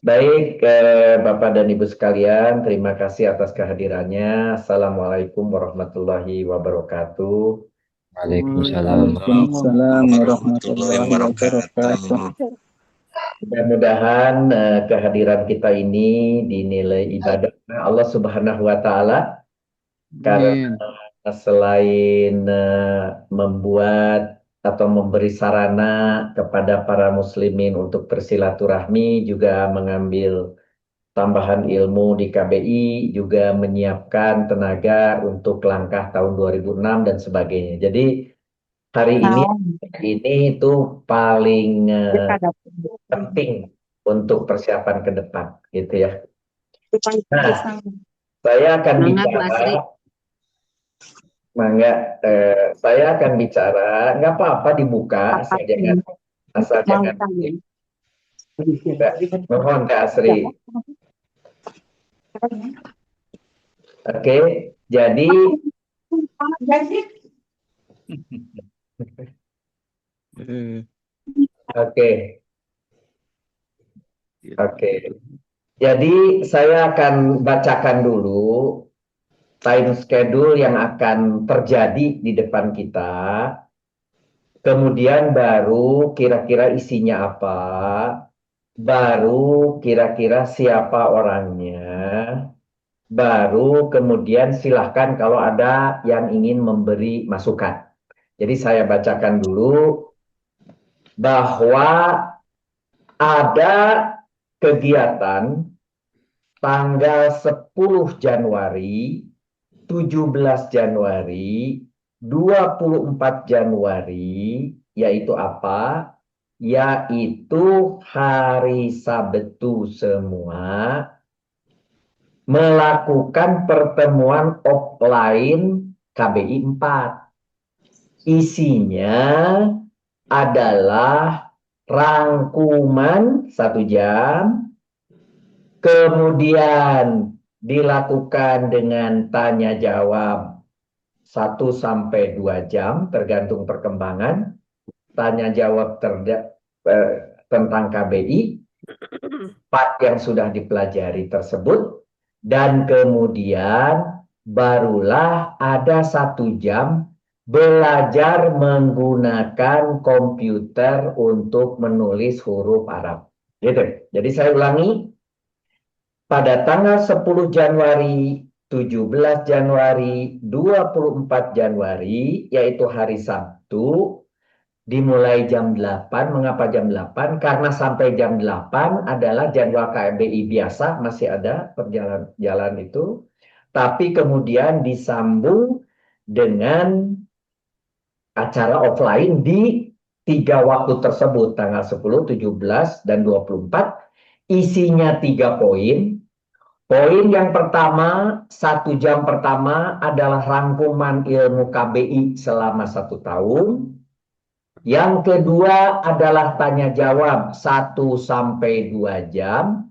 Baik, Bapak dan Ibu sekalian, terima kasih atas kehadirannya. Assalamualaikum warahmatullahi wabarakatuh. Waalaikumsalam Waalaikumsalam warahmatullahi wabarakatuh. Mudah-mudahan kehadiran kita ini dinilai ibadah Allah Subhanahu wa Ta'ala, Amin. karena selain membuat atau memberi sarana kepada para muslimin untuk bersilaturahmi, juga mengambil tambahan ilmu di KBI, juga menyiapkan tenaga untuk langkah tahun 2006 dan sebagainya. Jadi hari ini itu paling penting untuk persiapan ke depan, gitu ya. Nah, saya akan bicara, nggak apa-apa dibuka, asal jangan. Mohon Kak Asri. Oke, jadi Oke. Jadi saya akan bacakan dulu time schedule yang akan terjadi di depan kita. Kemudian baru kira-kira isinya apa. Baru kira-kira siapa orangnya. Baru kemudian silahkan kalau ada yang ingin memberi masukan. Jadi saya bacakan dulu bahwa ada kegiatan tanggal 10 Januari, 17 Januari, 24 Januari, yaitu apa? Yaitu hari Sabtu semua melakukan pertemuan offline KBI 4. Isinya adalah rangkuman 1 jam, kemudian dilakukan dengan tanya jawab 1 sampai 2 jam, tergantung perkembangan. Tanya jawab tentang KBI, part yang sudah dipelajari tersebut, dan kemudian barulah ada 1 jam belajar menggunakan komputer untuk menulis huruf Arab. Gitu. Jadi saya ulangi, pada tanggal 10 Januari, 17 Januari, 24 Januari, yaitu hari Sabtu, dimulai jam 8. Mengapa jam 8? Karena sampai jam 8 adalah jadwal KBI biasa, masih ada perjalanan itu. Tapi kemudian disambung dengan acara offline di 3 waktu tersebut, tanggal 10, 17, dan 24. Isinya 3 poin. Poin yang pertama, 1 jam pertama adalah rangkuman ilmu KBI selama 1 tahun. Yang kedua adalah tanya jawab 1 sampai 2 jam.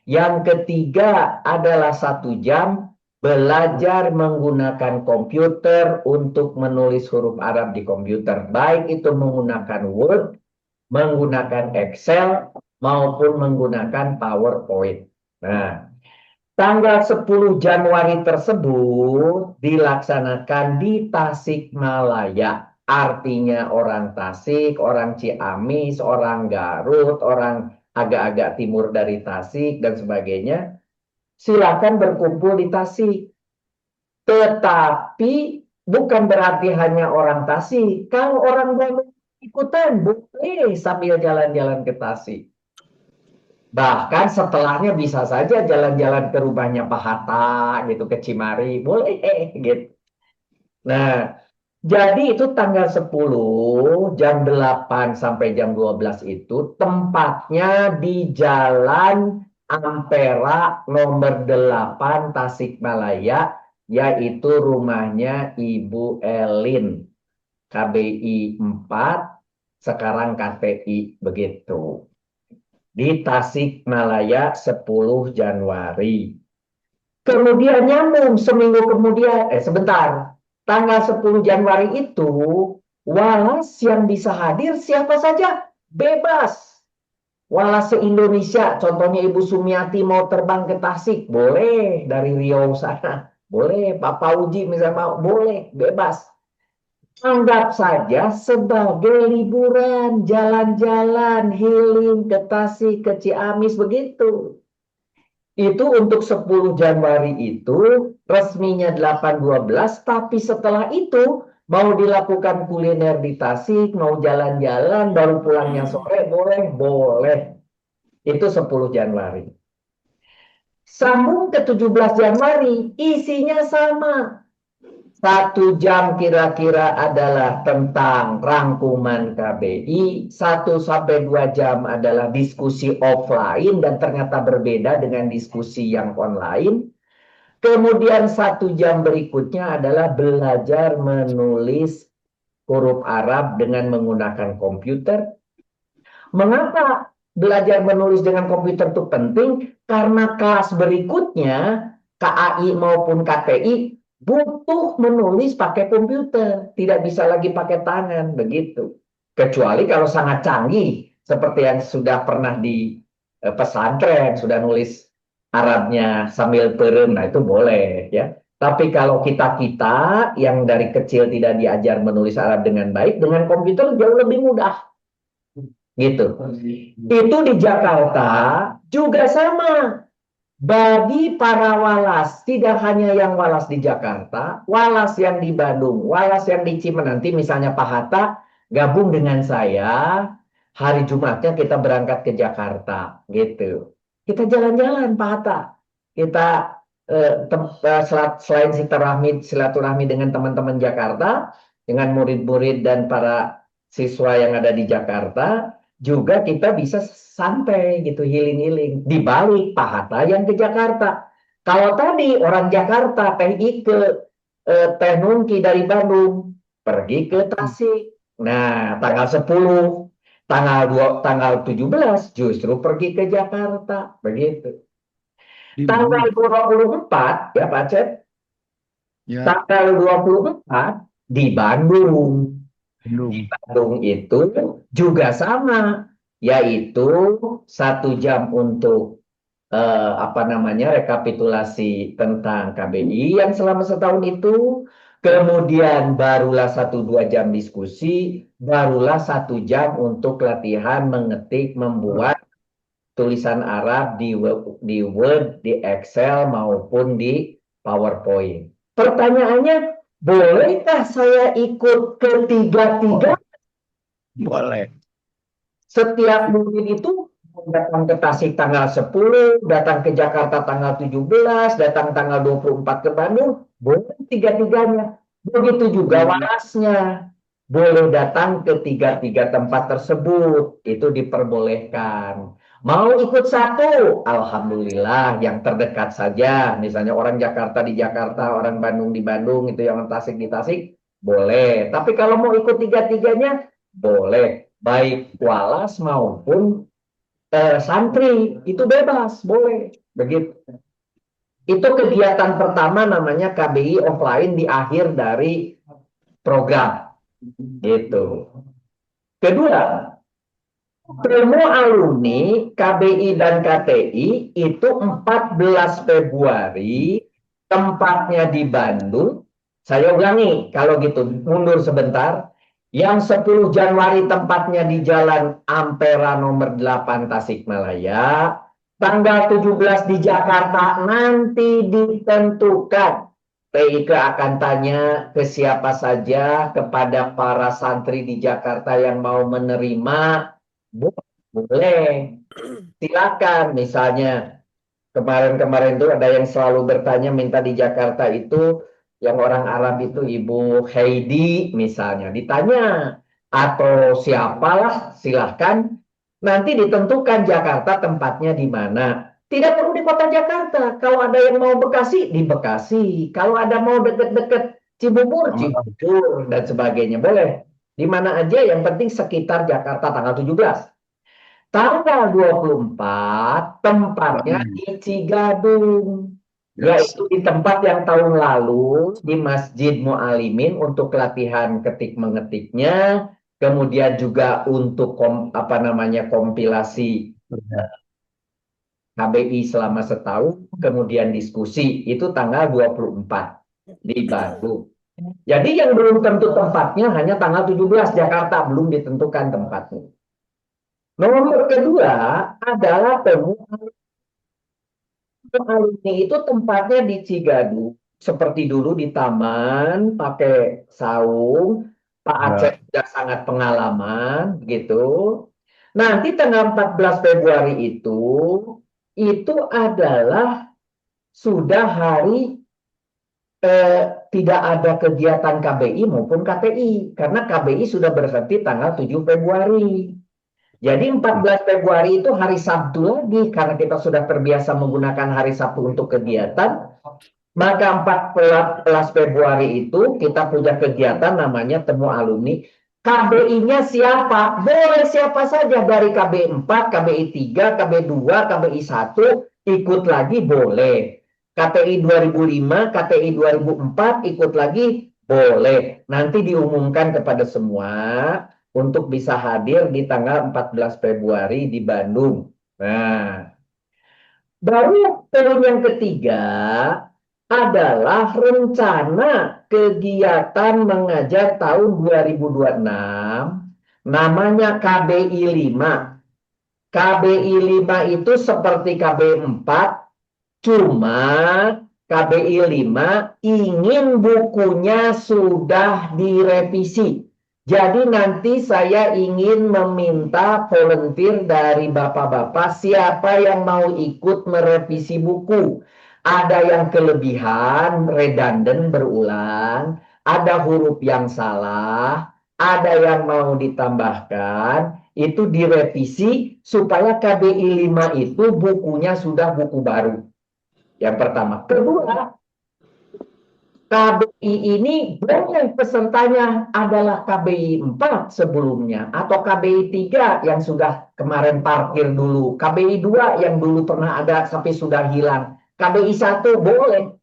Yang ketiga adalah 1 jam belajar menggunakan komputer untuk menulis huruf Arab di komputer. Baik itu menggunakan Word, menggunakan Excel, maupun menggunakan PowerPoint. Nah, tanggal 10 Januari tersebut dilaksanakan di Tasikmalaya. Artinya orang Tasik, orang Ciamis, orang Garut, orang agak-agak timur dari Tasik, dan sebagainya. Silakan berkumpul di Tasik. Tetapi bukan berarti hanya orang Tasik. Kalau orang Bandung ikutan, boleh sambil jalan-jalan ke Tasik. Bahkan setelahnya bisa saja jalan-jalan ke rumahnya Pak Hatta gitu, ke Cimari, boleh gitu. Nah, jadi itu tanggal 10 jam 8 sampai jam 12 itu tempatnya di Jalan Ampera nomor 8 Tasikmalaya, yaitu rumahnya Ibu Elin, KBI 4, sekarang KTI, begitu. Di Tasikmalaya 10 Januari. Kemudian nyambung seminggu kemudian, sebentar, tanggal 10 Januari itu Walas yang bisa hadir siapa saja, bebas. Walas se-Indonesia, contohnya Ibu Sumiati mau terbang ke Tasik, boleh dari Riau sana. Boleh, Pak Pauji misalnya mau, boleh, bebas. Anggap saja sebagai liburan, jalan-jalan, healing ke Tasik, ke Ciamis, begitu. Itu untuk 10 Januari itu resminya 8/12, tapi setelah itu mau dilakukan kuliner di Tasik, mau jalan-jalan, baru pulangnya sore, boleh, boleh. Itu 10 Januari. Sambung ke 17 Januari, isinya sama. 1 jam kira-kira adalah tentang rangkuman KBI, 1 sampai 2 jam adalah diskusi offline dan ternyata berbeda dengan diskusi yang online. Kemudian 1 jam berikutnya adalah belajar menulis huruf Arab dengan menggunakan komputer. Mengapa belajar menulis dengan komputer itu penting? Karena kelas berikutnya, KAI maupun KTI, butuh menulis pakai komputer. Tidak bisa lagi pakai tangan, begitu. Kecuali kalau sangat canggih, seperti yang sudah pernah di pesantren, sudah nulis Arabnya sambil perem, nah itu boleh ya. Tapi kalau kita-kita yang dari kecil tidak diajar menulis Arab dengan baik, dengan komputer jauh lebih mudah. Gitu. Itu di Jakarta juga sama. Bagi para walas, tidak hanya yang walas di Jakarta, walas yang di Bandung, walas yang di Cimenanti, misalnya Pak Hatta, gabung dengan saya, hari Jumatnya kita berangkat ke Jakarta, gitu. Kita jalan-jalan Pak Hatta. Kita selain silaturahmi dengan teman-teman Jakarta, dengan murid-murid dan para siswa yang ada di Jakarta, juga kita bisa santai gitu, healing-healing. Di balik Pak Hatta yang ke Jakarta. Kalau tadi orang Jakarta, Teh Ike, Teh Nungki dari Bandung, pergi ke Tasik. Nah, tanggal 10, tanggal 17 justru pergi ke Jakarta. Begitu. Di Tanggal mana? 24, ya Pak Cep, Ya, tanggal 24 di Bandung. belum. Bandung itu juga sama, yaitu 1 jam untuk apa namanya rekapitulasi tentang KBI yang selama setahun itu, kemudian barulah 1-2 jam diskusi, barulah 1 jam untuk latihan mengetik, membuat tulisan Arab di Word, di Excel maupun di PowerPoint. Pertanyaannya, bolehkah saya ikut ketiga-tiga? Boleh. Setiap murid itu datang ke Tasik tanggal 10, datang ke Jakarta tanggal 17, datang tanggal 24 ke Bandung, boleh tiga-tiganya. Begitu juga walasnya. Boleh datang ke tiga-tiga tempat tersebut, itu diperbolehkan. Mau ikut satu, alhamdulillah yang terdekat saja. Misalnya orang Jakarta di Jakarta, orang Bandung di Bandung, itu yang Tasik di Tasik, boleh. Tapi kalau mau ikut tiga-tiganya, boleh. Baik walas maupun santri, itu bebas, boleh. Begitu. Itu kegiatan pertama namanya KBI offline di akhir dari program. Itu. Kedua, demo alumni KBI dan KTI itu 14 Februari, tempatnya di Bandung. Saya ulangi, kalau gitu mundur sebentar. Yang 10 Januari tempatnya di Jalan Ampera nomor 8 Tasikmalaya. Tanggal 17 di Jakarta nanti ditentukan. PIK akan tanya ke siapa saja, kepada para santri di Jakarta yang mau menerima. Boleh, silakan. Misalnya kemarin-kemarin itu ada yang selalu bertanya minta di Jakarta itu yang orang Arab itu Ibu Heidi misalnya ditanya, atau siapalah, silahkan. Nanti ditentukan Jakarta tempatnya di mana. Tidak perlu di kota Jakarta. Kalau ada yang mau Bekasi, di Bekasi. Kalau ada mau deket-deket Cibubur, Cibubur dan sebagainya, boleh. Di mana aja, yang penting sekitar Jakarta tanggal 17. Tanggal 24 tempatnya di Cigadung. Yes. Yaitu di tempat yang tahun lalu di Masjid Mualimin untuk latihan ketik mengetiknya, kemudian juga untuk kompilasi KBI selama setahun, kemudian diskusi itu tanggal 24 di Bandung. Jadi yang belum tentu tempatnya hanya tanggal 17 Jakarta, belum ditentukan tempatnya. Nomor kedua adalah alumni itu tempatnya di Cigadung, seperti dulu di taman, pakai saung. Pak Aceh Ya. sudah sangat pengalaman, gitu. Nanti tanggal 14 Februari itu adalah sudah hari tidak ada kegiatan KBI maupun KTI, karena KBI sudah berhenti tanggal 7 Februari. Jadi 14 Februari itu hari Sabtu lagi, karena kita sudah terbiasa menggunakan hari Sabtu untuk kegiatan. Maka 14 Februari itu kita punya kegiatan namanya Temu Alumni. KBI-nya siapa? Boleh siapa saja dari KBI 4, KBI 3, KBI 2, KBI 1 ikut lagi boleh. KTI 2005, KTI 2004 ikut lagi boleh. Nanti diumumkan kepada semua untuk bisa hadir di tanggal 14 Februari di Bandung. Nah, baru poin yang ketiga adalah rencana kegiatan mengajar tahun 2026 namanya KBI 5. KBI 5 itu seperti KBI 4, cuma KBI 5 ingin bukunya sudah direvisi. Jadi nanti saya ingin meminta volunteer dari bapak-bapak siapa yang mau ikut merevisi buku. Ada yang kelebihan, redundant, berulang, ada huruf yang salah, ada yang mau ditambahkan, itu direvisi supaya KBI 5 itu bukunya sudah buku baru. Yang pertama. Kedua, KBI ini boleh pesertanya adalah KBI 4 sebelumnya atau KBI 3 yang sudah kemarin parkir dulu, KBI 2 yang dulu pernah ada tapi sudah hilang, KBI 1 boleh.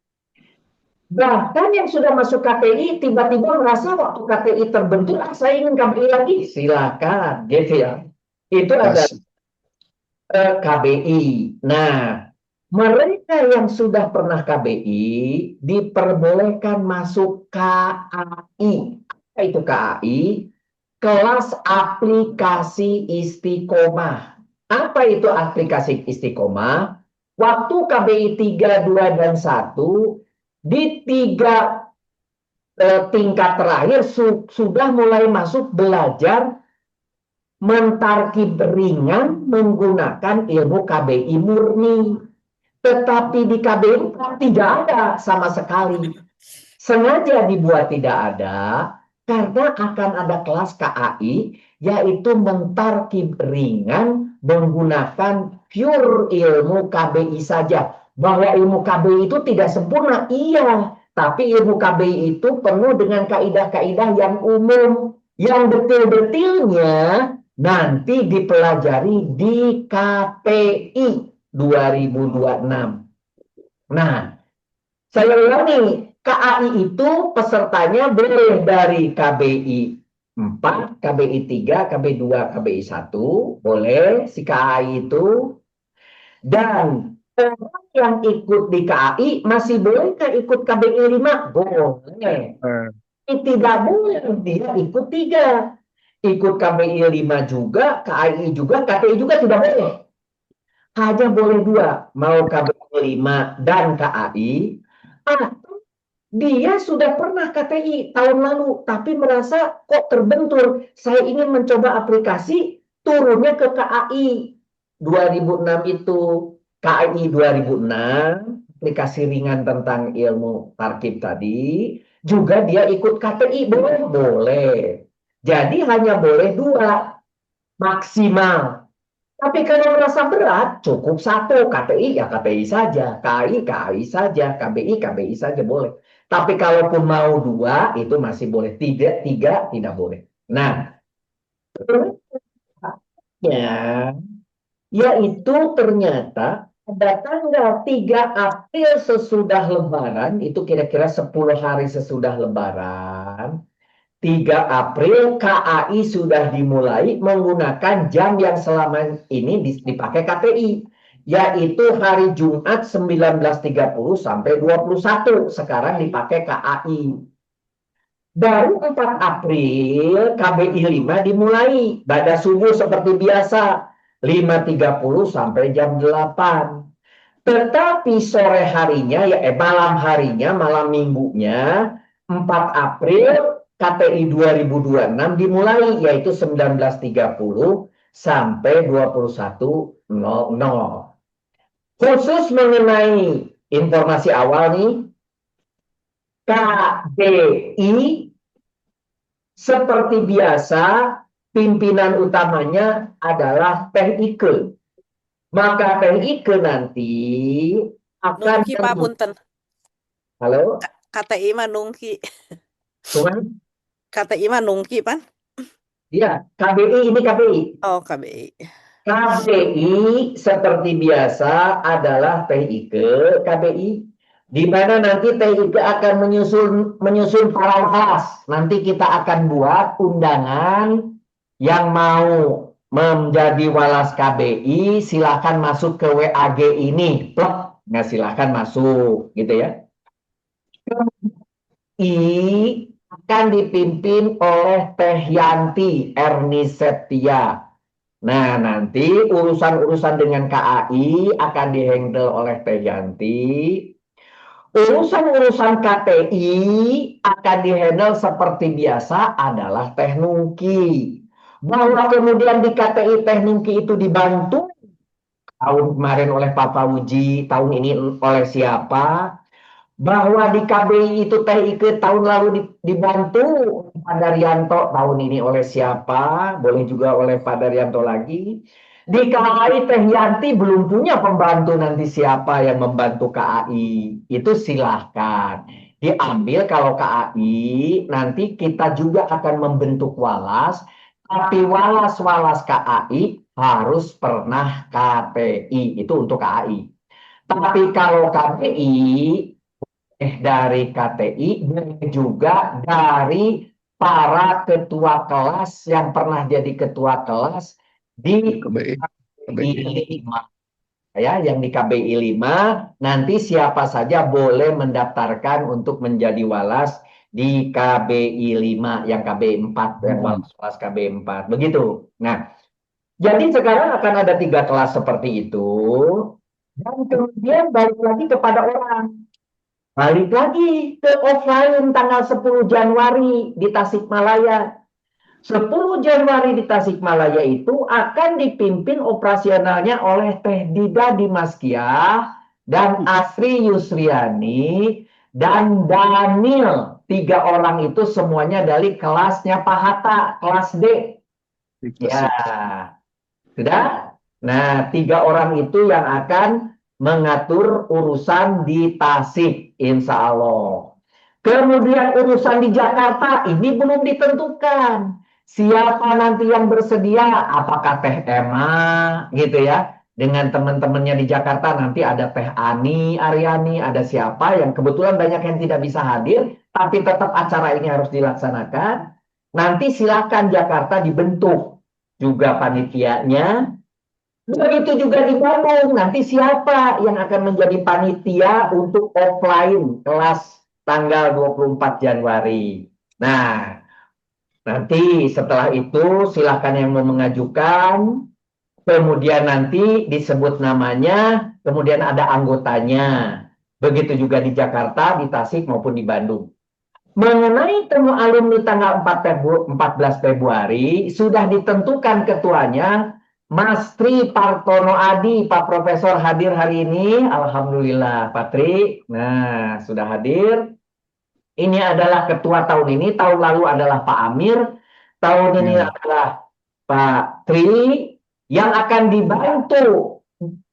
Bahkan yang sudah masuk KTI tiba-tiba merasa waktu KTI terbentuk, saya ingin KBI lagi, silakan, gitu ya. Itu ada Yes. KBI. Nah, mereka yang sudah pernah KBI diperbolehkan masuk KAI. Apa itu KAI? Kelas aplikasi istiqomah. Apa itu aplikasi istiqomah? Waktu KBI 3, 2, dan 1, di 3 tingkat terakhir sudah mulai masuk belajar mentarkib ringan menggunakan ilmu KBI murni. Tetapi di KBI tidak ada sama sekali. Sengaja dibuat tidak ada karena akan ada kelas KAI yaitu mentarkib ringan menggunakan pure ilmu KBI saja. Bahwa ilmu KBI itu tidak sempurna, iya. Tapi ilmu KBI itu penuh dengan kaidah-kaidah yang umum. Yang detil-detilnya nanti dipelajari di KTI 2026. Nah, saya ulangi, KAI itu pesertanya boleh dari KBI 4, KBI 3, KBI 2, KBI 1, boleh si KAI itu. Dan orang yang ikut di KAI masih bolehkah ikut KBI 5? Boleh. Eh, Tidak boleh dia ikut 3. Ikut KBI 5 juga, KAI juga, KTI juga tidak boleh. Hanya boleh 2, mau KBI 5 dan KAI, atau dia sudah pernah KTI tahun lalu, tapi merasa kok terbentur. Saya ingin mencoba aplikasi, turunnya ke KAI 2006 itu. KAI 2006, aplikasi ringan tentang ilmu tarkib tadi, juga dia ikut KTI, boleh? Boleh. Jadi hanya boleh 2, maksimal. Tapi kalau merasa berat, cukup 1, KTI ya KTI saja, KAI KAI saja, KBI KBI saja boleh. Tapi kalaupun mau 2, itu masih boleh. Tiga tidak boleh. Nah, ya, yaitu ternyata pada tanggal 3 April sesudah Lebaran, itu kira-kira 10 hari sesudah Lebaran, 3 April KAI sudah dimulai menggunakan jam yang selama ini dipakai KTI, yaitu hari Jumat 19.30 sampai 21, sekarang dipakai KAI. Baru 4 April KBI 5 dimulai, pada subuh seperti biasa, 5.30 sampai jam 8. Tetapi sore harinya, malam harinya, malam minggunya, 4 April KTI 2026 dimulai, yaitu 19.30 sampai 21.00. Khusus mengenai informasi awal nih, KBI seperti biasa, pimpinan utamanya adalah Teh Ike. Maka Teh Ike nanti akan Nungki Pak Punten. Halo, KTI mah nungki. cuman KTI mah nungki Pan. ya KBI ini KBI. Oh, KBI. KBI seperti biasa adalah Teh Ike KBI, di mana nanti Teh Ike akan menyusun para kelas. Nanti kita akan buat undangan yang mau menjadi walas KBI, silakan masuk ke WAG ini. Plek, nah silakan masuk, gitu ya. I akan dipimpin oleh Teh Yanti Erni Septia. Nah, nanti urusan-urusan dengan KAI akan dihandle oleh Teh Yanti. Urusan-urusan KTI akan dihandle seperti biasa adalah Teh Nungki. Bahwa kemudian di KTI Teh Nungki itu dibantu tahun kemarin oleh Pak Fauji, tahun ini oleh siapa? Bahwa di KBI itu Teh Ike tahun lalu dibantu oleh Pak Daryanto, tahun ini oleh siapa? Boleh juga oleh Pak Daryanto lagi. Di KAI Teh Yanti belum punya pembantu, nanti siapa yang membantu KAI? Itu silahkan diambil. Kalau KAI nanti kita juga akan membentuk walas, tapi walas-walas KAI harus pernah KTI, itu untuk KAI. Tapi kalau KBI dari KTI, juga dari para ketua kelas yang pernah jadi ketua kelas di KBI. KBI 5. Ya, yang di KBI 5, nanti siapa saja boleh mendaftarkan untuk menjadi walas di KBI 5, yang KBI 4, yang walas KBI 4. Begitu. Nah, jadi sekarang akan ada 3 kelas seperti itu. Dan kemudian balik lagi kepada orang. Balik lagi ke offline tanggal 10 Januari di Tasikmalaya. 10 Januari di Tasikmalaya itu akan dipimpin operasionalnya oleh Teh Dida Dimaskiah dan Asri Yusriani dan Daniel. 3 orang itu semuanya dari kelasnya Pak Hatta, kelas D. Ya, sudah. Nah, 3 orang itu yang akan mengatur urusan di Tasik, insya Allah. Kemudian urusan di Jakarta ini belum ditentukan. Siapa nanti yang bersedia? Apakah Teh Emma gitu ya? Dengan teman-temannya di Jakarta nanti ada Teh Ani, Aryani, ada siapa yang kebetulan banyak yang tidak bisa hadir, tapi tetap acara ini harus dilaksanakan. Nanti silakan Jakarta dibentuk juga panitianya. Begitu juga di Bandung, nanti siapa yang akan menjadi panitia untuk offline kelas tanggal 24 Januari. Nah, nanti setelah itu silakan yang mau mengajukan, kemudian nanti disebut namanya, kemudian ada anggotanya. Begitu juga di Jakarta, di Tasik maupun di Bandung. Mengenai temu alumni tanggal 14 Februari, sudah ditentukan ketuanya, Mas Tri Partono Adi. Pak Profesor hadir hari ini, alhamdulillah Pak Tri. Nah, sudah hadir. Ini adalah ketua tahun ini, tahun lalu adalah Pak Amir, tahun ini adalah Pak Tri, yang akan dibantu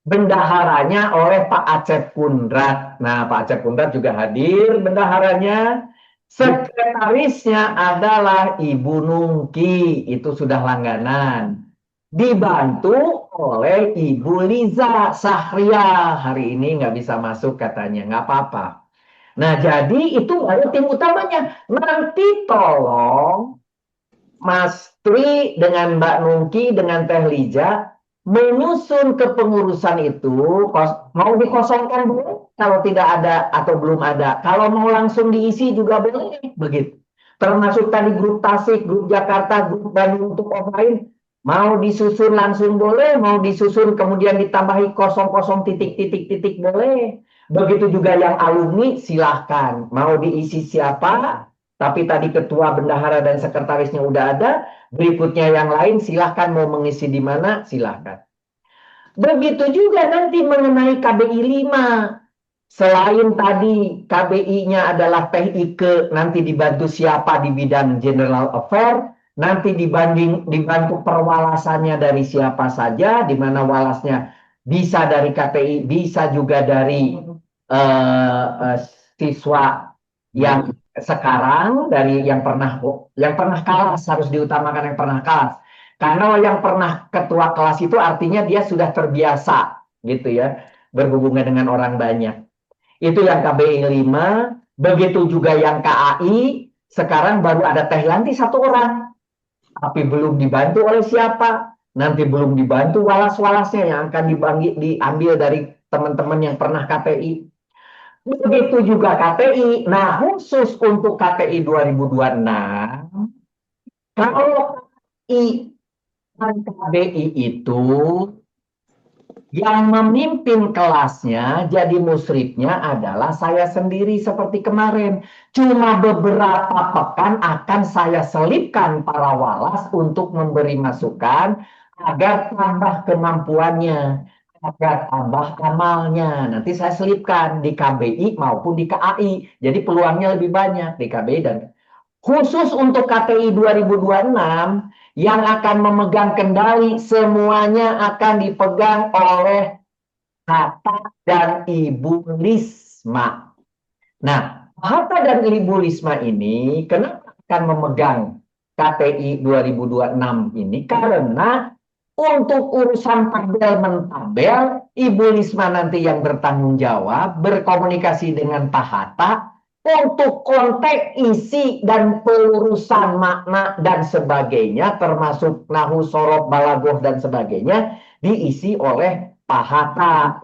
bendaharanya oleh Pak Acep Kundrat. Nah, Pak Acep Kundrat juga hadir bendaharanya. Sekretarisnya adalah Ibu Nungki, itu sudah langganan. dibantu oleh Ibu Liza Sahria. Hari ini nggak bisa masuk katanya, nggak apa-apa. Nah, jadi itu baru tim utamanya. Nanti tolong Mas Tri dengan Mbak Nungki dengan Teh Liza menyusun kepengurusan itu, mau dikosongkan dulu kalau tidak ada atau belum ada. Kalau mau langsung diisi juga boleh, begitu. Termasuk tadi grup Tasik, grup Jakarta, grup Bandung untuk offline, mau disusun langsung boleh, mau disusun kemudian ditambahi kosong-kosong titik-titik-titik boleh. Begitu juga yang alumni silahkan, mau diisi siapa, tapi tadi ketua, bendahara, dan sekretarisnya udah ada. Berikutnya yang lain silahkan mau mengisi di mana, silahkan. Begitu juga nanti mengenai KBI 5. Selain tadi KBI-nya adalah Teh Ike, nanti dibantu siapa di bidang General Affair, nanti dibantu perwalasannya dari siapa saja, di mana walasnya bisa dari KTI, bisa juga dari siswa yang sekarang, dari yang pernah kelas, harus diutamakan yang pernah kelas. Karena yang pernah ketua kelas itu artinya dia sudah terbiasa gitu ya, berhubungan dengan orang banyak. Itu yang KBI 5, begitu juga yang KAI, sekarang baru ada Teh Yanti 1 orang, tapi belum dibantu oleh siapa, nanti belum dibantu walas-walasnya yang akan diambil dari teman-teman yang pernah KTI. Begitu juga KTI. Nah, khusus untuk KTI 2026, kalau KBI itu yang memimpin kelasnya, jadi musrifnya adalah saya sendiri seperti kemarin. Cuma beberapa pekan akan saya selipkan para walas untuk memberi masukan agar tambah kemampuannya, agar tambah amalnya. Nanti saya selipkan di KBI maupun di KAI. Jadi peluangnya lebih banyak di KBI dan khusus untuk KTI 2026 yang akan memegang kendali semuanya akan dipegang oleh Hatta dan Ibu Lisma. Nah, Hatta dan Ibu Lisma ini kenapa akan memegang KTI 2026 ini? Karena untuk urusan tabel mentabel, Ibu Lisma nanti yang bertanggung jawab, berkomunikasi dengan Pak Hatta, untuk konteks isi dan pelurusan makna dan sebagainya, termasuk nahu, sorob, balagoh dan sebagainya, diisi oleh Pak Hatta.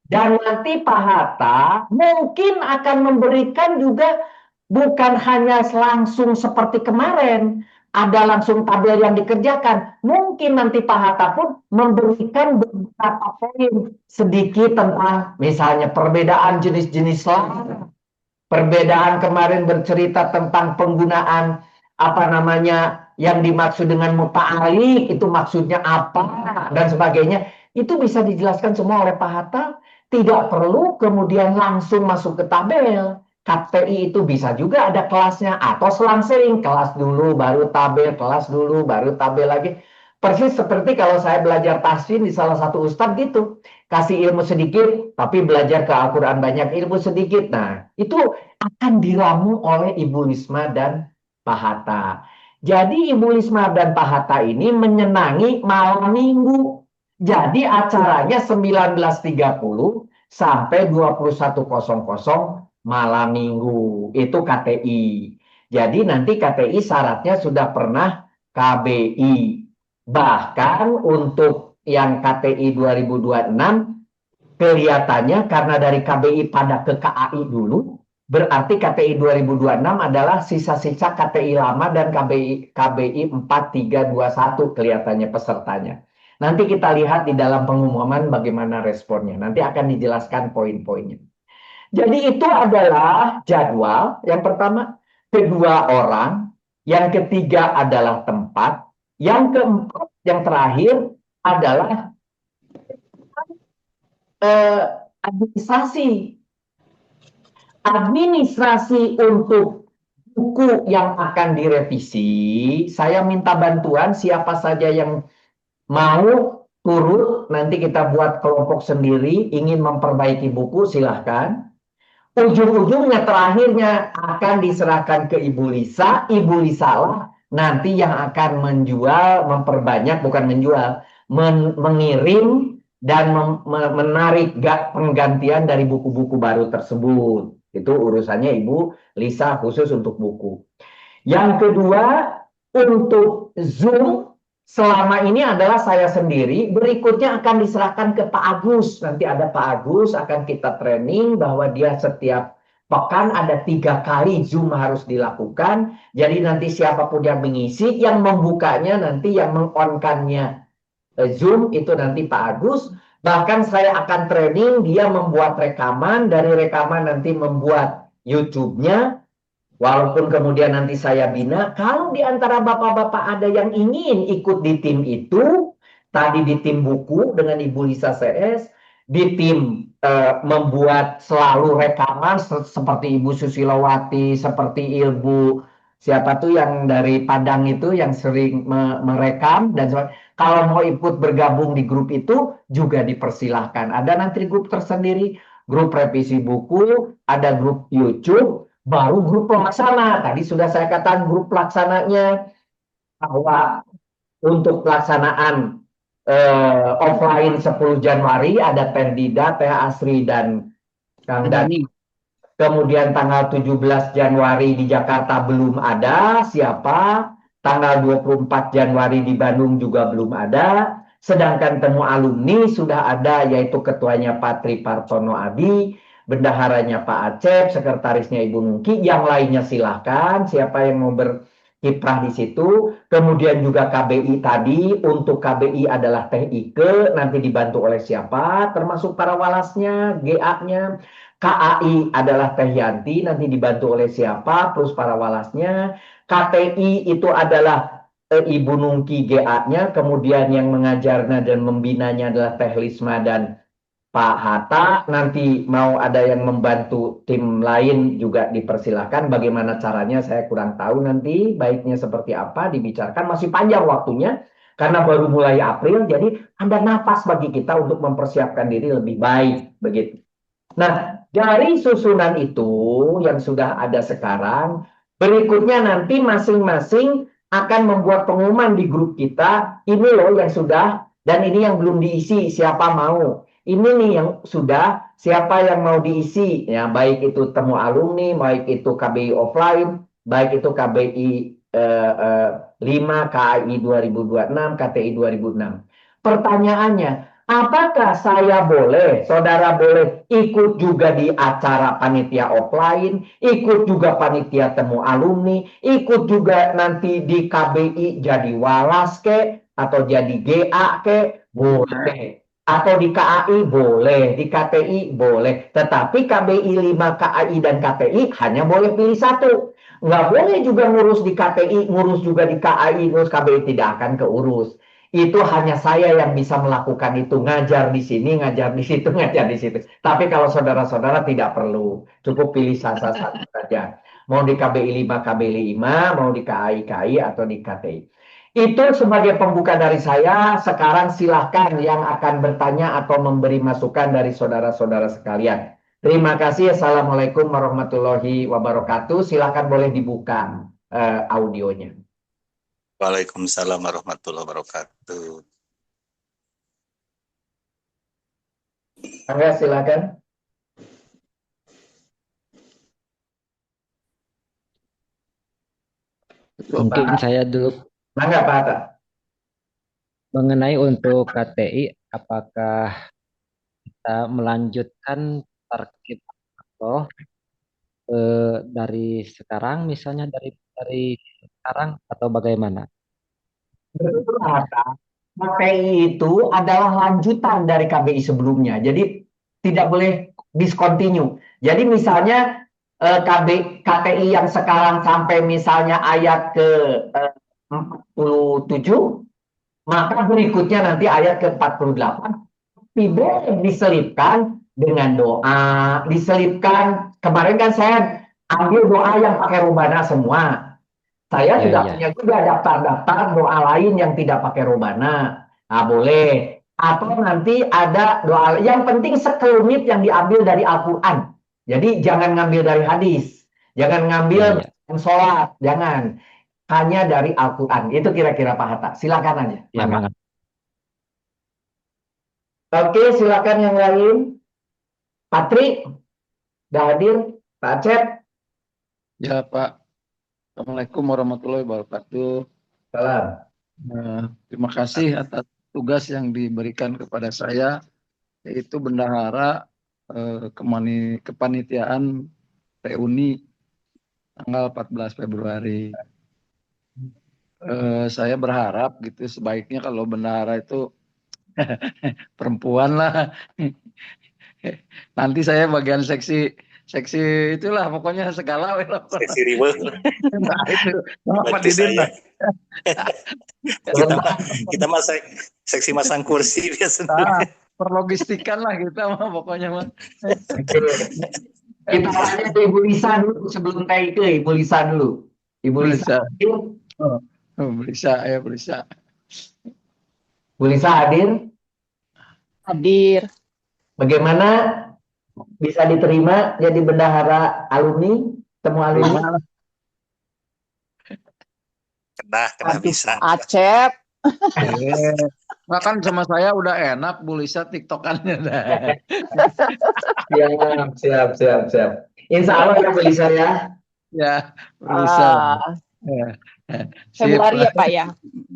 Dan nanti Pak Hatta mungkin akan memberikan juga bukan hanya langsung seperti kemarin, ada langsung tabel yang dikerjakan. Mungkin nanti Pak Hatta pun memberikan beberapa poin sedikit tentang misalnya perbedaan jenis-jenis lahan. Perbedaan kemarin bercerita tentang penggunaan apa namanya yang dimaksud dengan muta'alik, itu maksudnya apa dan sebagainya. Itu bisa dijelaskan semua oleh Pak Hatta. Tidak perlu kemudian langsung masuk ke tabel. KPI itu bisa juga ada kelasnya atau selang-seling, kelas dulu baru tabel, kelas dulu baru tabel lagi. Persis seperti kalau saya belajar tahsin di salah satu ustadz gitu. Kasih ilmu sedikit, tapi belajar ke Al-Quran banyak, ilmu sedikit. Nah, itu akan diramu oleh Ibu Lisma dan Pak Hatta. Jadi Ibu Lisma dan Pak Hatta ini menyenangi malam minggu. Jadi acaranya 19.30 sampai 21.00 malam minggu. Itu KTI. Jadi nanti KTI syaratnya sudah pernah KBI. Bahkan untuk yang KTI 2026 kelihatannya karena dari KBI pada ke KAI dulu, berarti KTI 2026 adalah sisa-sisa KTI lama dan KBI 4321 kelihatannya pesertanya. Nanti kita lihat di dalam pengumuman bagaimana responnya. Nanti akan dijelaskan poin-poinnya. Jadi itu adalah jadwal yang pertama, kedua orang, yang ketiga adalah tempat, yang keempat, yang terakhir adalah administrasi. Administrasi untuk buku yang akan direvisi, saya minta bantuan siapa saja yang mau turut, nanti kita buat kelompok sendiri, ingin memperbaiki buku, silahkan. Ujung-ujungnya terakhirnya akan diserahkan ke Ibu Lisa. Ibu Lisa lah nanti yang akan menjual, memperbanyak, bukan menjual, mengirim dan menarik penggantian dari buku-buku baru tersebut. Itu urusannya Ibu Lisa khusus untuk buku. Yang kedua, untuk Zoom selama ini adalah saya sendiri. Berikutnya akan diserahkan ke Pak Agus. Nanti ada Pak Agus, akan kita training bahwa dia setiap pekan ada 3 kali Zoom harus dilakukan. Jadi nanti siapapun yang mengisi, yang membukanya nanti yang meng-on-kannya Zoom itu nanti Pak Agus. Bahkan saya akan training dia membuat rekaman, dari rekaman nanti membuat YouTube-nya. Walaupun kemudian nanti saya bina, kalau di antara bapak-bapak ada yang ingin ikut di tim itu, tadi di tim buku dengan Ibu Lisa CS, di tim membuat selalu rekaman seperti Ibu Susilowati, seperti Ibu siapa tuh yang dari Padang itu yang sering merekam dan sebagainya. Kalau mau ikut bergabung di grup itu juga dipersilahkan. Ada nanti grup tersendiri, grup revisi buku, ada grup YouTube, baru grup pelaksana. Tadi sudah saya katakan grup pelaksananya bahwa untuk pelaksanaan offline 10 Januari ada Teh Dida, Teh Asri dan Kang Dani. Kemudian tanggal 17 Januari di Jakarta belum ada siapa. Tanggal 24 Januari di Bandung juga belum ada. Sedangkan temu alumni sudah ada, yaitu ketuanya Pak Tri Partono Adi, bendaharanya Pak Acep, sekretarisnya Ibu Nungki, yang lainnya silahkan siapa yang mau berkiprah di situ. Kemudian juga KBI tadi, untuk KBI adalah Teh Ike, nanti dibantu oleh siapa, termasuk para walasnya, GA-nya. KAI adalah Teh Yanti, nanti dibantu oleh siapa, plus para walasnya. KTI itu adalah Ibu Nungki GA-nya, kemudian yang mengajarnya dan membinanya adalah Teh Lisma dan Pak Hatta. Nanti mau ada yang membantu tim lain juga dipersilahkan. Bagaimana caranya saya kurang tahu, nanti baiknya seperti apa dibicarakan, masih panjang waktunya karena baru mulai April, jadi ada nafas bagi kita untuk mempersiapkan diri lebih baik begitu. Nah, dari susunan itu yang sudah ada sekarang, berikutnya nanti masing-masing akan membuat pengumuman di grup kita, ini loh yang sudah, dan ini yang belum diisi, siapa mau. Ini nih yang sudah, siapa yang mau diisi. Ya, baik itu temu alumni, baik itu KBI offline, baik itu KBI 5, KAI 2026, KTI 2006. Pertanyaannya, apakah saya boleh, saudara boleh ikut juga di acara panitia offline, ikut juga panitia temu alumni, ikut juga nanti di KBI jadi walas ke, atau jadi GA ke, boleh. Atau di KAI boleh, di KTI boleh. Tetapi KBI 5, KAI dan KTI hanya boleh pilih satu. Nggak boleh juga ngurus di KTI, ngurus juga di KAI, ngurus KBI, tidak akan keurus. Itu hanya saya yang bisa melakukan itu, ngajar di sini, ngajar di situ, ngajar di situ. Tapi kalau saudara-saudara tidak perlu, cukup pilih satu saja. Mau di KBI 5, KBI 5, mau di KAI, KAI, atau di KTI. Itu sebagai pembuka dari saya. Sekarang silahkan yang akan bertanya atau memberi masukan dari saudara-saudara sekalian. Terima kasih. Assalamualaikum warahmatullahi wabarakatuh. Silahkan boleh dibuka audionya. Waalaikumsalam warahmatullahi wabarakatuh. Angga, silakan. Mungkin saya dulu Angga, Pak Hatta. mengenai untuk KTI, apakah kita melanjutkan target atau dari sekarang, misalnya dari sekarang atau bagaimana? Betul, Pak Hatta. KTI itu adalah lanjutan dari KBI sebelumnya. Jadi tidak boleh discontinue. Jadi misalnya KTI yang sekarang sampai misalnya ayat ke 47, maka berikutnya nanti ayat ke 48 boleh diselipkan dengan doa, diselipkan. Kemarin kan saya ambil doa yang pakai robana semua. Saya Ya, sudah ya. punya juga daftar-daftar doa lain yang tidak pakai robana. Nah, boleh. Atau nanti ada doa, yang penting sekelumit yang diambil dari Al-Quran. Jadi jangan ngambil dari hadis. Jangan ngambil Ya, ya. sholat. Jangan. Hanya dari Al-Quran. Itu kira-kira Pak Hatta. Silakan aja. Ya, Mangga. Mang. Oke, silakan yang lain. Patri, udah hadir? Pak Acep, Ya, Pak. Assalamualaikum warahmatullahi wabarakatuh. salam. Terima kasih atas tugas yang diberikan kepada saya, yaitu bendahara kepanitiaan reuni tanggal 14 Februari. Saya berharap gitu sebaiknya kalau bendahara itu perempuan lah. Nanti saya bagian seksi itulah pokoknya segala lah. Seksi riwe. Nah, itu sama Pak Berarti Didin saya. lah. Kita mah seksi masang kursi biasanya. Nah, perlogistikan lah kita mah pokoknya mah. Kita tanya ke Ibu Lisa dulu sebelum ke Ibu Lisa dulu. Ibu Lisa, hadir? Bisa. Bu Lisa hadir? Hadir. Bagaimana bisa diterima jadi bendahara alumni? Temu alumni? Kena bisa. Acep. Nah kan sama saya udah enak Bu Lisa tiktokannya dah. Siap. Insya Allah ya Bu Lisa ya. Ya, Bu Lisa. Februari ya Pak ya?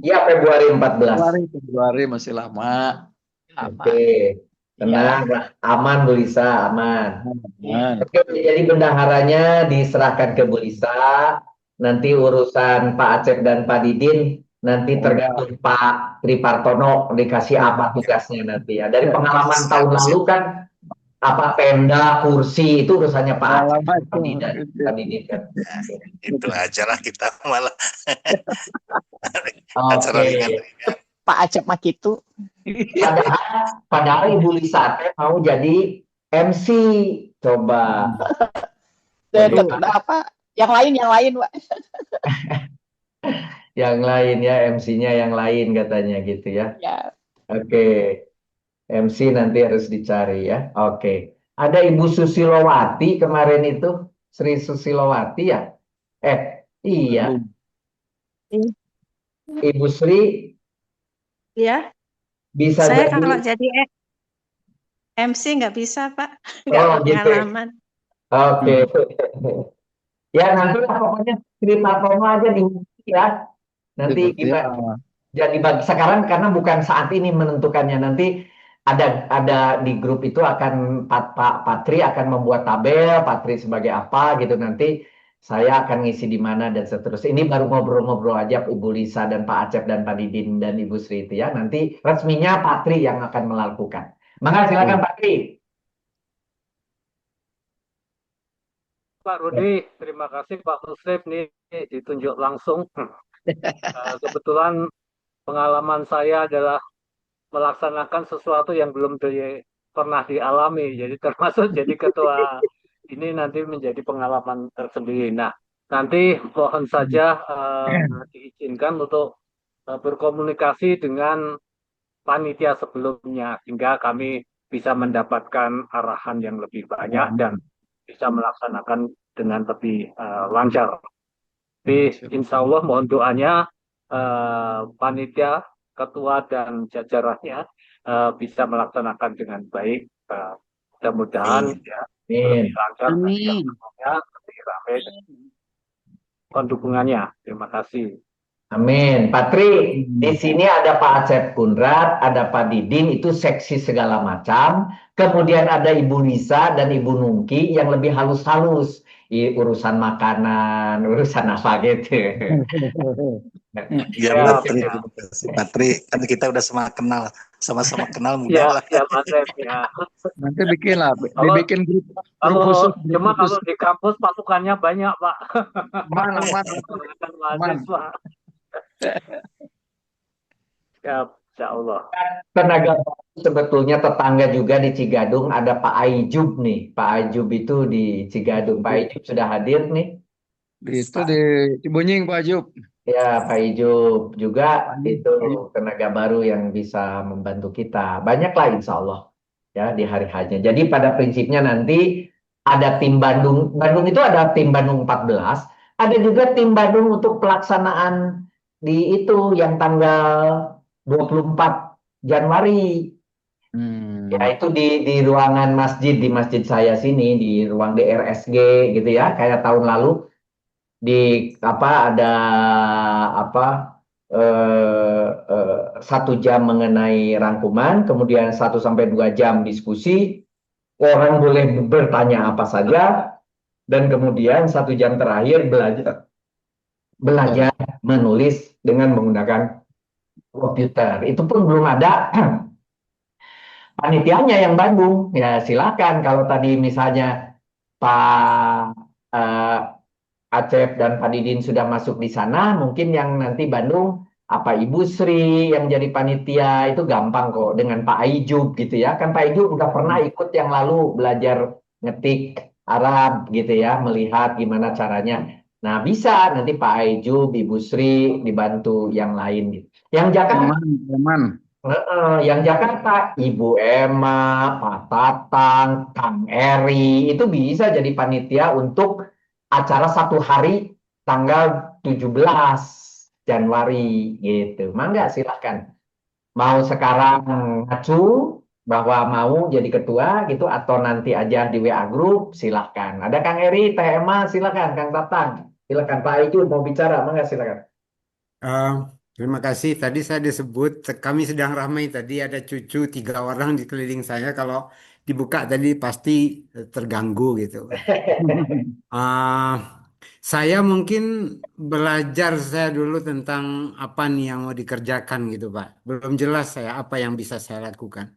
Ya Februari 14. Februari masih lama. Oke. Tenang, aman Bu Lisa, aman. Aman. Oke, jadi bendaharanya diserahkan ke Bu Lisa. Nanti urusan Pak Acep dan Pak Didin nanti tergantung Pak Tripartono dikasih apa tugasnya nanti ya. Dari pengalaman tahun lalu kan apa Pemda, kursi itu urusannya Pak Acep, Pak Didin kan. Itu aja lah kita malah. Oke. Acara ringan-ringan. Pak Acep mah gitu. Padahal Ibu Lisa teh mau jadi MC. Coba. Deket udah apa? Yang lain Pak. Yang lain ya, MC-nya yang lain katanya gitu ya. Ya. Oke. MC nanti harus dicari ya. Oke. Ada Ibu Susilowati kemarin itu. Sri Susilowati ya? Iya. Ibu Sri Ya, bisa saya jadi. kalau jadi MC nggak bisa, Pak. Nggak Oh, gitu. pengalaman. Oke. Ya nanti lah pokoknya cerita Tomo aja nih ya. Nanti gimana? Jadi sekarang karena bukan saat ini menentukannya, nanti ada di grup itu akan Pak Patri akan membuat tabel, Patri sebagai apa gitu, nanti saya akan ngisi di mana dan seterusnya. Ini baru ngobrol-ngobrol aja Ibu Lisa dan Pak Acep dan Pak Didin dan Ibu Sri itu ya. Nanti resminya Patri yang akan melakukan. Maka silakan Patri. Pak Rudi, terima kasih Pak Hussein nih ditunjuk langsung. Kebetulan pengalaman saya adalah melaksanakan sesuatu yang belum pernah dialami, jadi termasuk jadi ketua ini nanti menjadi pengalaman tersendiri. Nah, nanti mohon saja diizinkan untuk berkomunikasi dengan panitia sebelumnya sehingga kami bisa mendapatkan arahan yang lebih banyak dan bisa melaksanakan dengan lebih lancar. Tapi insya Allah mohon doanya panitia, ketua dan jajarannya bisa melaksanakan dengan baik. Mudah-mudahan ya lebih lancar, lebih ramai dukungannya. Terima kasih. Amin. Patri, di sini ada Pak Acep Kundrat, ada Pak Didin, itu seksi segala macam. Kemudian ada Ibu Lisa dan Ibu Nungki yang lebih halus-halus. Urusan makanan, urusan apa gitu. Ya, Patri, kan kita udah sama-sama kenal mudah lah. Ya, Mas Rep, ya. Nanti bikin lah, dibikin grup khusus. Cuma kalau di kampus pasukannya banyak, Pak. Aman. Ya, insya Allah. Tenaga sebetulnya tetangga juga di Cigadung ada Pak Aijub nih. Pak Aijub itu di Cigadung. Pak Aijub sudah hadir nih. Itu di Cibunying Pak Ajub. Ya, Pak Aijub juga itu tenaga baru yang bisa membantu kita. Banyaklah insya Allah ya di hari hanya. Jadi pada prinsipnya nanti ada tim Bandung. Bandung itu ada tim Bandung 14. Ada juga tim Bandung untuk pelaksanaan di itu yang tanggal 24 Januari. Ya itu di ruangan masjid di masjid saya sini di ruang DRSG gitu ya kayak tahun lalu di apa ada apa 1 jam mengenai rangkuman kemudian 1 sampai 2 jam diskusi orang boleh bertanya apa saja dan kemudian 1 jam terakhir belajar belajar menulis dengan menggunakan komputer itu pun belum ada panitianya yang Bandung ya silakan kalau tadi misalnya Pak eh, Acep dan Pak Didin sudah masuk di sana mungkin yang nanti Bandung apa Ibu Sri yang jadi panitia itu gampang kok dengan Pak Aijub gitu ya kan Pak Aijub udah pernah ikut yang lalu belajar ngetik Arab gitu ya melihat gimana caranya nah bisa nanti Pak Aijub Ibu Sri dibantu yang lain gitu yang Jakarta Aman. Yang Jakarta, Ibu Emma, Pak Tatang, Kang Eri, itu bisa jadi panitia untuk acara 1 hari tanggal 17 Januari gitu. Mangga silahkan. Mau sekarang ngacu bahwa mau jadi ketua gitu atau nanti aja di WA Group silahkan. Ada Kang Eri, Teh Emma silahkan, Kang Tatang. Silahkan Pak Ijun mau bicara, mangga silakan. Eh, Terima kasih. Tadi saya disebut kami sedang ramai. Tadi ada cucu 3 orang di keliling saya. Kalau dibuka tadi pasti terganggu gitu. Eh, saya mungkin belajar saya dulu tentang apa nih yang mau dikerjakan gitu, Pak. Belum jelas saya apa yang bisa saya lakukan.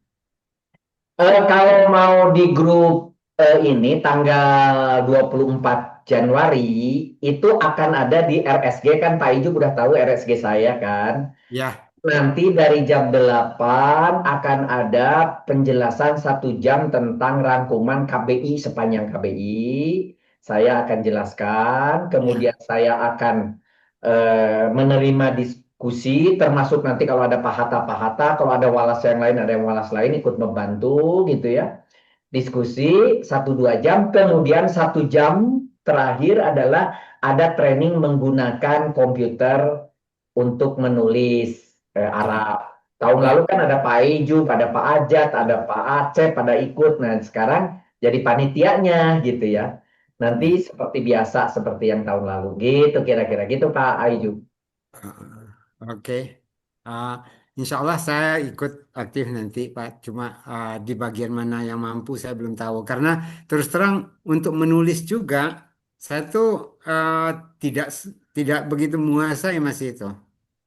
Kalau mau di grup ini tanggal 24 Januari itu akan ada di RSG kan Pak Iju udah tahu RSG saya kan. Ya, Nanti dari jam 8 akan ada penjelasan 1 jam tentang rangkuman KBI sepanjang KBI. Saya akan jelaskan, kemudian saya akan menerima diskusi, termasuk nanti kalau ada Pak Hatta, kalau ada walas yang lain, ada yang walas lain ikut membantu gitu ya. Diskusi 1-2 jam, kemudian 1 jam terakhir adalah ada training menggunakan komputer untuk menulis Arab. Tahun lalu kan ada Pak Ijub, ada Pak Ajat, ada Pak Acep, pada ikut. Nah, sekarang jadi panitianya gitu ya. Nanti seperti biasa, seperti yang tahun lalu. Gitu kira-kira gitu Pak Ijub. oke. Eh, Insya Allah saya ikut aktif nanti, Pak. Cuma di bagian mana yang mampu saya belum tahu. Karena terus terang untuk menulis juga saya tuh tidak tidak begitu menguasai Mas itu.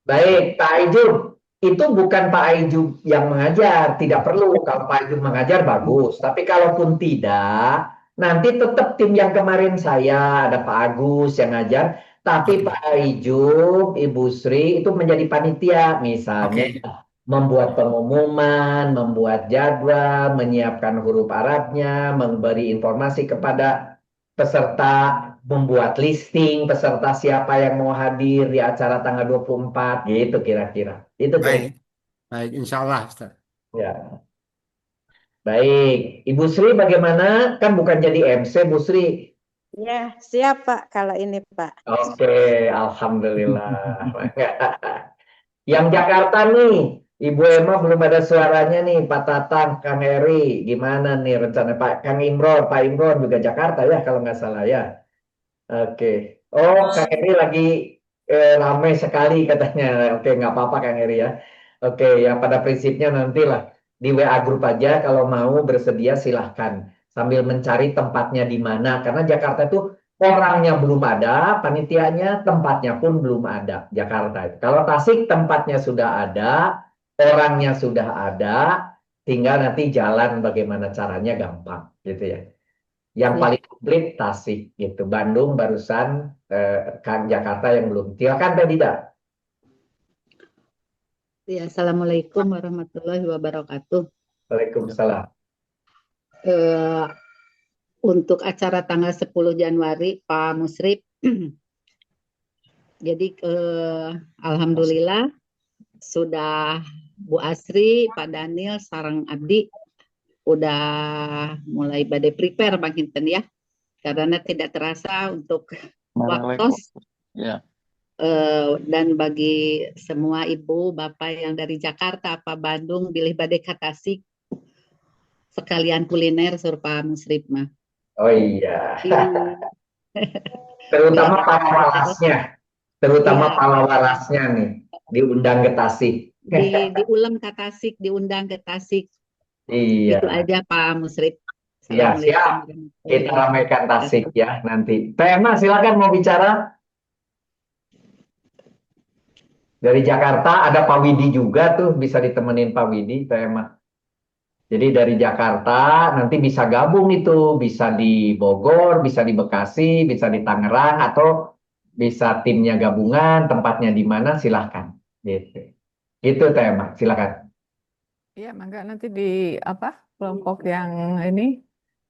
Baik, Pak Aijub. Itu bukan Pak Aijub yang mengajar. Tidak perlu. Kalau Pak Aijub mengajar, bagus. Tapi kalaupun tidak, nanti tetap tim yang kemarin saya, ada Pak Agus yang ngajar. Tapi Oke. Pak Aijub, Ibu Sri, itu menjadi panitia. Misalnya, Oke. membuat pengumuman, membuat jadwal, menyiapkan huruf Arabnya, memberi informasi kepada peserta membuat listing peserta siapa yang mau hadir di acara tanggal 24 gitu kira-kira. Itu kira Baik. Baik, insya Allah, Ustaz. ya. Baik, Ibu Sri bagaimana? Kan bukan jadi MC, Bu Sri. Ya, siap Pak kalau ini Pak. Oke, alhamdulillah. Yang Jakarta nih, Ibu Emma belum ada suaranya nih, Pak Tatang, Kang Eri, gimana nih rencana Pak Kang Imron, Pak Imron juga Jakarta ya kalau nggak salah ya. Oke. Oh, Kang Eri lagi ramai sekali katanya. Oke, nggak apa-apa Kang Eri ya. Oke, ya pada prinsipnya nantilah di WA grup aja kalau mau bersedia silahkan. Sambil mencari tempatnya di mana. Karena Jakarta itu orangnya belum ada, panitianya tempatnya pun belum ada. Jakarta itu. Kalau Tasik tempatnya sudah ada, orangnya sudah ada, tinggal nanti jalan bagaimana caranya gampang gitu ya. Yang Ya. paling komplit Tasik gitu. Bandung barusan kan Jakarta yang belum. Silakan Teh Dida. Ya, Assalamualaikum warahmatullahi wabarakatuh. Waalaikumsalam. Eh, untuk acara tanggal 10 Januari, Pak Musrib, jadi Alhamdulillah sudah Bu Asri, Pak Daniel, Sarang Abdi udah mulai badai prepare Bang Hinten ya, karena tidak terasa untuk waktu. Ya. Dan bagi semua ibu bapak yang dari Jakarta apa Bandung bilih badai ka Tasik sekalian kuliner sur Pak Musrif mah. Oh iya. Di, Terutama diajak para walasnya. Terutama iya, para walasnya nih. Diundang ke Tasik. diulang ke Tasik, diundang ke Tasik. Iya. Itu aja Pak Musrif. Iya, Assalamualaikum siap. warahmatullahi Kita ramaikan Tasik wabarakatuh. ya nanti. Teh Emma, silakan mau bicara. Dari Jakarta ada Pak Widi juga tuh, bisa ditemenin Pak Widi, Teh Emma. Jadi dari Jakarta nanti bisa gabung itu, bisa di Bogor, bisa di Bekasi, bisa di Tangerang, atau bisa timnya gabungan, tempatnya di mana silahkan. Gitu. Gitu Teh Emma, silakan. Iya, mangga nanti di kelompok yang ini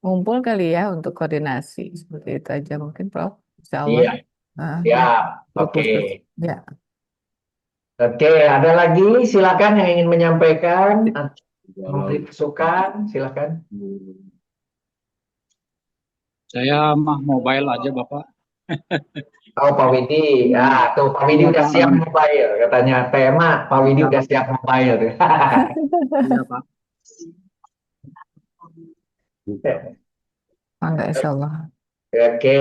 ngumpul kali ya untuk koordinasi seperti itu aja mungkin Prof. Insya Allah. Iya, Ya, siap. grup Oke. khusus. Ya. Oke, ada lagi silakan yang ingin menyampaikan, memberi masukan, silakan. Saya mah mobile aja Bapak. Oh, Pak Widi. Ya, tuh Pak Widi Iya udah Pak. siap mobile. Katanya tema, Pak Widi Iya udah Pak. siap mobile. Iya Pak. Mangga insya Allah. Oke,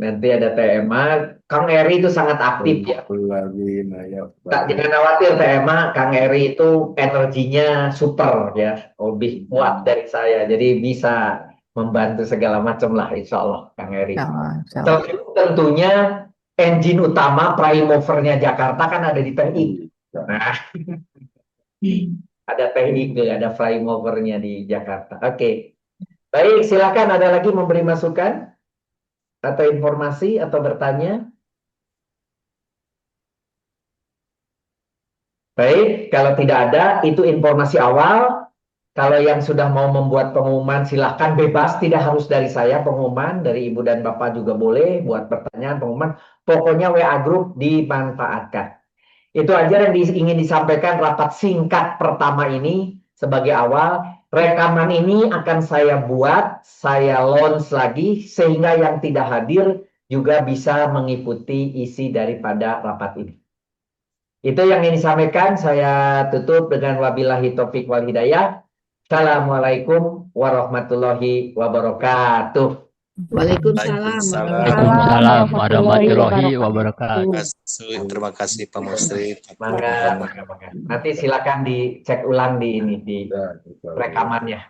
nanti ada tema. Kang Eri itu sangat aktif ya. Jangan khawatir tema, Kang Eri itu energinya super ya. Lebih kuat dari saya. Jadi bisa membantu segala macam lah insya Allah Kang Eri. Insya Allah. Tentunya engine utama prime movernya Jakarta kan ada di TNI. Nah, ada TNI, ada prime movernya di Jakarta. Oke. Baik, silakan ada lagi memberi masukan atau informasi atau bertanya. Baik, kalau tidak ada itu informasi awal. Kalau yang sudah mau membuat pengumuman silahkan bebas, tidak harus dari saya pengumuman, dari Ibu dan Bapak juga boleh buat pertanyaan pengumuman. Pokoknya WA Group dimanfaatkan. Itu aja yang ingin disampaikan rapat singkat pertama ini sebagai awal. Rekaman ini akan saya buat, saya launch lagi sehingga yang tidak hadir juga bisa mengikuti isi daripada rapat ini. Itu yang ingin disampaikan. Saya tutup dengan wabillahi taufik wal hidayah. Assalamualaikum warahmatullahi wabarakatuh. Waalaikumsalam Waalaikumsalam warahmatullahi wabarakatuh. Terima kasih Pak Musri. Mangga. Nanti silakan dicek ulang di rekamannya.